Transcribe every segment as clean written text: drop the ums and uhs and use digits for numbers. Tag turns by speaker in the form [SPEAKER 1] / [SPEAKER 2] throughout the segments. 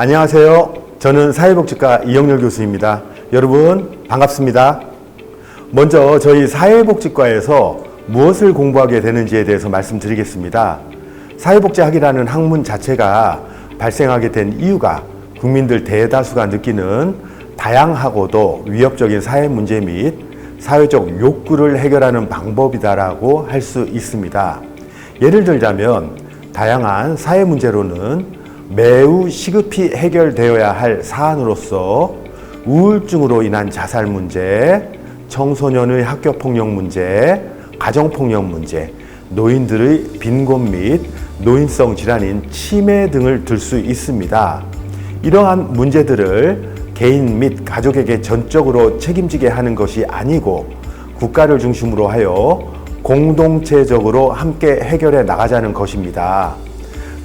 [SPEAKER 1] 안녕하세요. 저는 사회복지과 이영렬 교수입니다. 여러분 반갑습니다. 먼저 저희 사회복지과에서 무엇을 공부하게 되는지에 대해서 말씀드리겠습니다. 사회복지학이라는 학문 자체가 발생하게 된 이유가 국민들 대다수가 느끼는 다양하고도 위협적인 사회 문제 및 사회적 욕구를 해결하는 방법이다라고 할 수 있습니다. 예를 들자면 다양한 사회 문제로는 매우 시급히 해결되어야 할 사안으로서 우울증으로 인한 자살 문제, 청소년의 학교폭력 문제, 가정폭력 문제, 노인들의 빈곤 및 노인성 질환인 치매 등을 들 수 있습니다. 이러한 문제들을 개인 및 가족에게 전적으로 책임지게 하는 것이 아니고 국가를 중심으로 하여 공동체적으로 함께 해결해 나가자는 것입니다.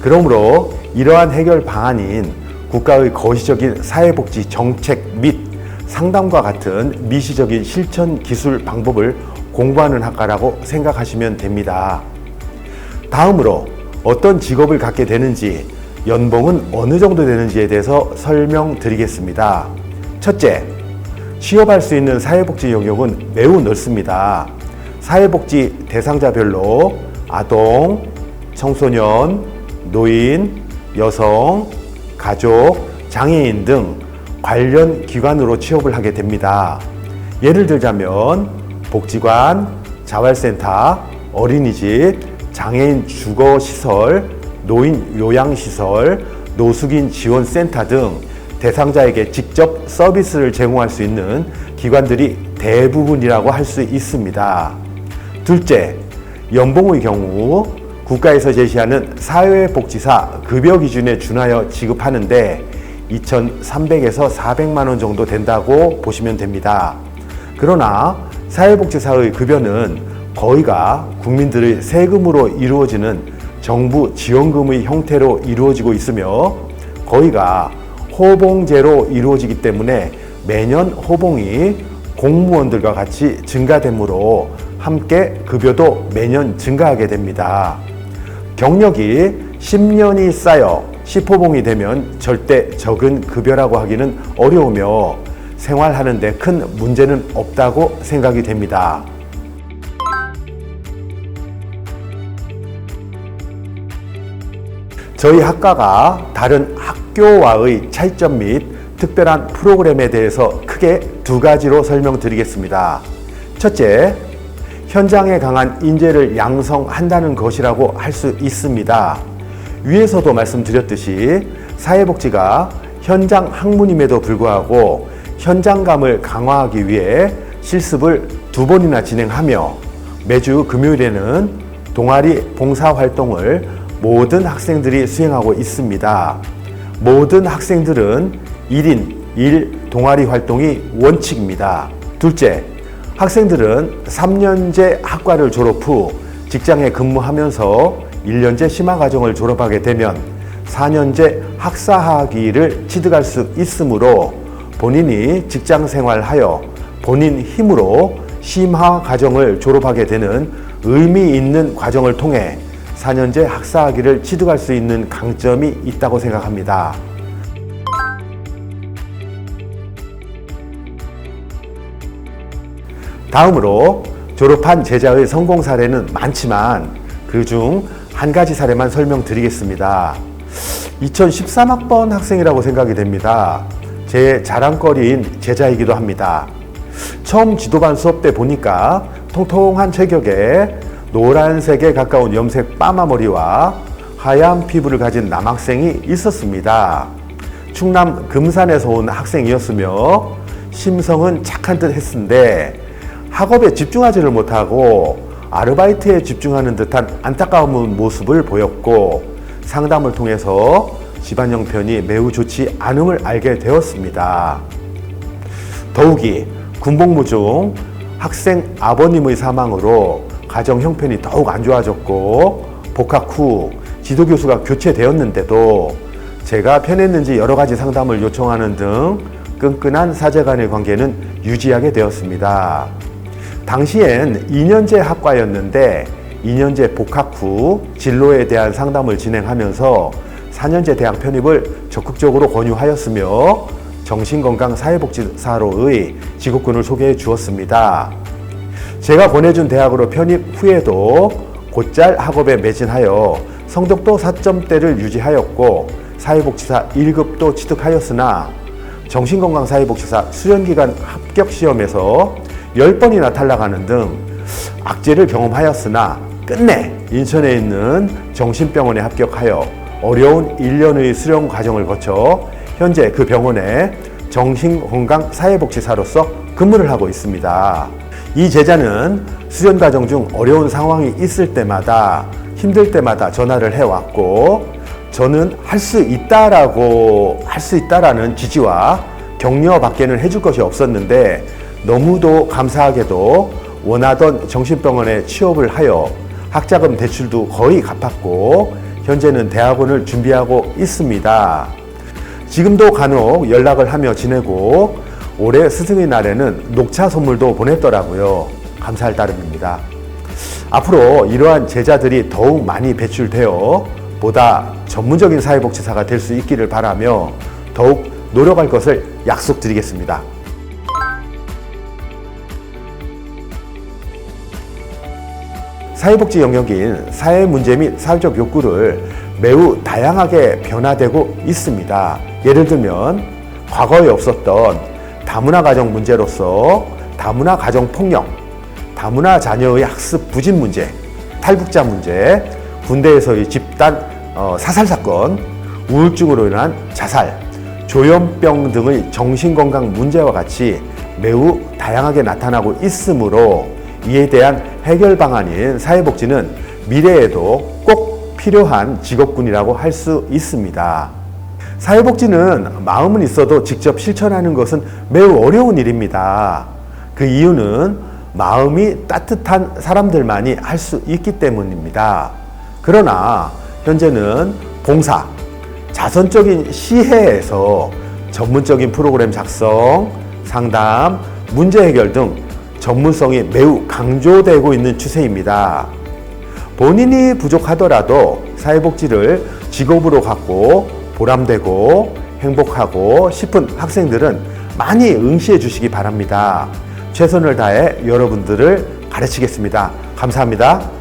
[SPEAKER 1] 그러므로 이러한 해결 방안인 국가의 거시적인 사회복지 정책 및 상담과 같은 미시적인 실천 기술 방법을 공부하는 학과라고 생각하시면 됩니다. 다음으로 어떤 직업을 갖게 되는지, 연봉은 어느 정도 되는지에 대해서 설명드리겠습니다. 첫째, 취업할 수 있는 사회복지 영역은 매우 넓습니다. 사회복지 대상자별로 아동, 청소년, 노인, 여성, 가족, 장애인 등 관련 기관으로 취업을 하게 됩니다. 예를 들자면 복지관, 자활센터, 어린이집, 장애인 주거시설, 노인 요양시설, 노숙인 지원센터 등 대상자에게 직접 서비스를 제공할 수 있는 기관들이 대부분이라고 할 수 있습니다. 둘째, 연봉의 경우 국가에서 제시하는 사회복지사 급여 기준에 준하여 지급하는데 2,300에서 400만 원 정도 된다고 보시면 됩니다. 그러나 사회복지사의 급여는 거의가 국민들의 세금으로 이루어지는 정부 지원금의 형태로 이루어지고 있으며 거의가 호봉제로 이루어지기 때문에 매년 호봉이 공무원들과 같이 증가되므로 함께 급여도 매년 증가하게 됩니다. 경력이 10년이 쌓여 10호봉이 되면 절대 적은 급여라고 하기는 어려우며 생활하는 데 큰 문제는 없다고 생각이 됩니다. 저희 학과가 다른 학교와의 차이점 및 특별한 프로그램에 대해서 크게 두 가지로 설명드리겠습니다. 첫째, 현장에 강한 인재를 양성한다는 것이라고 할 수 있습니다. 위에서도 말씀드렸듯이 사회복지가 현장 학문임에도 불구하고 현장감을 강화하기 위해 실습을 2번이나 진행하며 매주 금요일에는 동아리 봉사활동을 모든 학생들이 수행하고 있습니다. 모든 학생들은 1인 1 동아리 활동이 원칙입니다. 둘째, 학생들은 3년제 학과를 졸업 후 직장에 근무하면서 1년제 심화과정을 졸업하게 되면 4년제 학사학위를 취득할 수 있으므로 본인이 직장생활하여 본인 힘으로 심화과정을 졸업하게 되는 의미 있는 과정을 통해 4년제 학사학위를 취득할 수 있는 강점이 있다고 생각합니다. 다음으로 졸업한 제자의 성공 사례는 많지만 그중 한 가지 사례만 설명드리겠습니다. 2013학번 학생이라고 생각이 됩니다. 제 자랑거리인 제자이기도 합니다. 처음 지도반 수업 때 보니까 통통한 체격에 노란색에 가까운 염색 빠마머리와 하얀 피부를 가진 남학생이 있었습니다. 충남 금산에서 온 학생이었으며 심성은 착한 듯 했는데 학업에 집중하지를 못하고 아르바이트에 집중하는 듯한 안타까운 모습을 보였고 상담을 통해서 집안 형편이 매우 좋지 않음을 알게 되었습니다. 더욱이 군복무 중 학생 아버님의 사망으로 가정 형편이 더욱 안 좋아졌고 복학 후 지도교수가 교체되었는데도 제가 편했는지 여러 가지 상담을 요청하는 등 끈끈한 사제간의 관계는 유지하게 되었습니다. 당시엔 2년제 학과였는데 2년제 복학 후 진로에 대한 상담을 진행하면서 4년제 대학 편입을 적극적으로 권유하였으며 정신건강사회복지사로의 직업군을 소개해 주었습니다. 제가 보내준 대학으로 편입 후에도 곧잘 학업에 매진하여 성적도 4점대를 유지하였고 사회복지사 1급도 취득하였으나 정신건강사회복지사 수련기간 합격시험에서 10번이나 탈락하는 등 악재를 경험하였으나 끝내 인천에 있는 정신병원에 합격하여 어려운 1년의 수련 과정을 거쳐 현재 그 병원에 정신건강사회복지사로서 근무를 하고 있습니다. 이 제자는 수련 과정 중 어려운 상황이 있을 때마다 힘들 때마다 전화를 해왔고 저는 할 수 있다라는 지지와 격려밖에는 해줄 것이 없었는데 너무도 감사하게도 원하던 정신병원에 취업을 하여 학자금 대출도 거의 갚았고 현재는 대학원을 준비하고 있습니다. 지금도 간혹 연락을 하며 지내고 올해 스승의 날에는 녹차 선물도 보냈더라고요. 감사할 따름입니다. 앞으로 이러한 제자들이 더욱 많이 배출되어 보다 전문적인 사회복지사가 될 수 있기를 바라며 더욱 노력할 것을 약속드리겠습니다. 사회복지 영역인 사회 문제 및 사회적 욕구를 매우 다양하게 변화되고 있습니다. 예를 들면 과거에 없었던 다문화 가정 문제로서 다문화 가정 폭력, 다문화 자녀의 학습 부진 문제, 탈북자 문제, 군대에서의 집단 사살 사건, 우울증으로 인한 자살, 조현병 등의 정신건강 문제와 같이 매우 다양하게 나타나고 있으므로 이에 대한 해결 방안인 사회복지는 미래에도 꼭 필요한 직업군이라고 할 수 있습니다. 사회복지는 마음은 있어도 직접 실천하는 것은 매우 어려운 일입니다. 그 이유는 마음이 따뜻한 사람들만이 할 수 있기 때문입니다. 그러나 현재는 봉사, 자선적인 시혜에서 전문적인 프로그램 작성, 상담, 문제 해결 등 전문성이 매우 강조되고 있는 추세입니다. 본인이 부족하더라도 사회복지를 직업으로 갖고 보람되고 행복하고 싶은 학생들은 많이 응시해 주시기 바랍니다. 최선을 다해 여러분들을 가르치겠습니다. 감사합니다.